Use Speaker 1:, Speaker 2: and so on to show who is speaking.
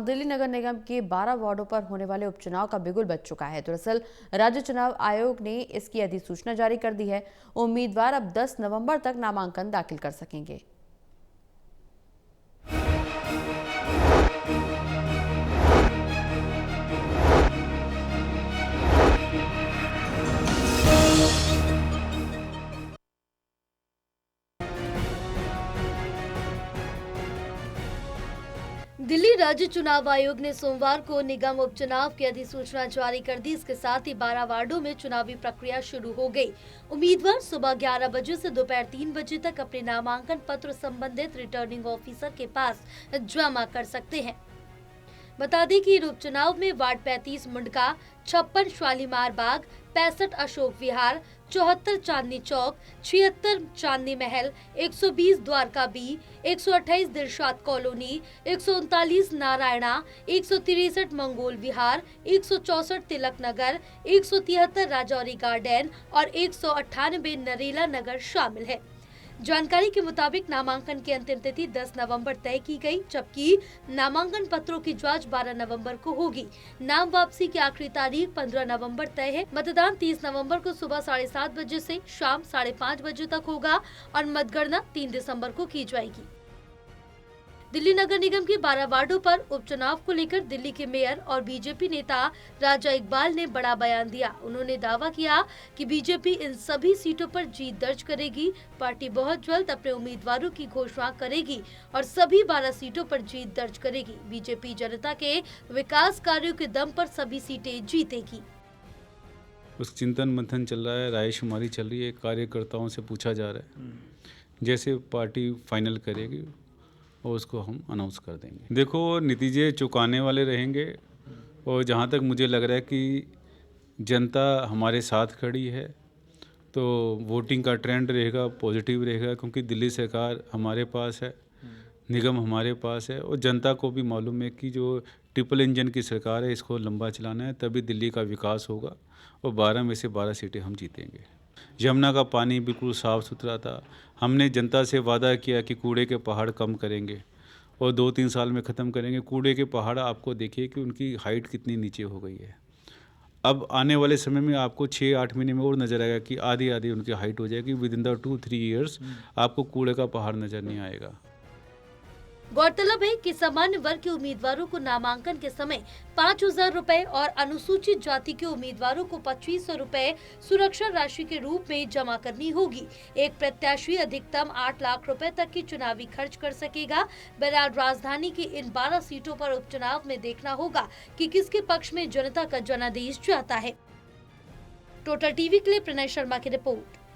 Speaker 1: दिल्ली नगर निगम के 12 वार्डों पर होने वाले उपचुनाव का बिगुल बज चुका है। दरअसल राज्य चुनाव आयोग ने इसकी अधिसूचना जारी कर दी है। उम्मीदवार अब 10 नवंबर तक नामांकन दाखिल कर सकेंगे।
Speaker 2: दिल्ली राज्य चुनाव आयोग ने सोमवार को निगम उपचुनाव की अधिसूचना जारी कर दी। इसके साथ ही 12 वार्डों में चुनावी प्रक्रिया शुरू हो गई। उम्मीदवार सुबह 11 बजे से दोपहर 3 बजे तक अपने नामांकन पत्र संबंधित रिटर्निंग ऑफिसर के पास जमा कर सकते हैं। बता दें कि उपचुनाव में ward 35 Mundka, 56 Shalimar Bagh, 65 Ashok Vihar, 74 Chandni Chowk, 76 Chandni Mahal, 120 Dwarka B, 128 Dilshad Colony, 139 Narayana, 163 Mangol Vihar, 164 Tilak Nagar, 173 Rajouri Garden और 198 नरेला नगर शामिल है। जानकारी के मुताबिक नामांकन की अंतिम तिथि 10 नवंबर तय की गई, जबकि नामांकन पत्रों की जांच 12 नवंबर को होगी। नाम वापसी की आखिरी तारीख 15 नवंबर तय है। मतदान 30 नवंबर को सुबह 7:30 बजे से शाम 5:30 बजे तक होगा और मतगणना 3 दिसंबर को की जाएगी। दिल्ली नगर निगम के 12 वार्डों पर उपचुनाव को लेकर दिल्ली के मेयर और बीजेपी नेता राजा इकबाल ने बड़ा बयान दिया। उन्होंने दावा किया कि बीजेपी इन सभी सीटों पर जीत दर्ज करेगी। पार्टी बहुत जल्द अपने उम्मीदवारों की घोषणा करेगी और सभी 12 सीटों पर जीत दर्ज करेगी। बीजेपी जनता के विकास कार्यों के दम पर सभी सीटें जीतेगी।
Speaker 3: उस चिंतन मंथन चल रहा है, रायशुमारी चल रही है, कार्यकर्ताओं से पूछा जा रहा है। जैसे पार्टी फाइनल करेगी और उसको हम अनाउंस कर देंगे। देखो, नतीजे चुकाने वाले रहेंगे और जहाँ तक मुझे लग रहा है कि जनता हमारे साथ खड़ी है, तो वोटिंग का ट्रेंड रहेगा, पॉजिटिव रहेगा, क्योंकि दिल्ली सरकार हमारे पास है, निगम हमारे पास है और जनता को भी मालूम है कि जो ट्रिपल इंजन की सरकार है इसको लंबा चलाना है, तभी दिल्ली का विकास होगा और 12 में से 12 सीटें हम जीतेंगे। यमुना का पानी बिल्कुल साफ़ सुथरा था। हमने जनता से वादा किया कि कूड़े के पहाड़ कम करेंगे और 2-3 साल में ख़त्म करेंगे। कूड़े के पहाड़ आपको देखिए कि उनकी हाइट कितनी नीचे हो गई है। अब आने वाले समय में आपको 6-8 महीने में और नज़र आएगा कि आधी आधी उनकी हाइट हो जाएगी। विद इन द 2-3 ईयर्स आपको कूड़े का पहाड़ नज़र नहीं आएगा।
Speaker 2: गौरतलब है कि सामान्य वर्ग के उम्मीदवारों को नामांकन के समय 5,000 रुपए और अनुसूचित जाति के उम्मीदवारों को 2,500 रुपए सुरक्षा राशि के रूप में जमा करनी होगी। एक प्रत्याशी अधिकतम 8 लाख रुपए तक की चुनावी खर्च कर सकेगा। बहरहाल राजधानी की इन 12 सीटों पर उपचुनाव में देखना होगा कि किसके पक्ष में जनता का जनादेश जाता है। टोटल टीवी के लिए प्रणय शर्मा की रिपोर्ट।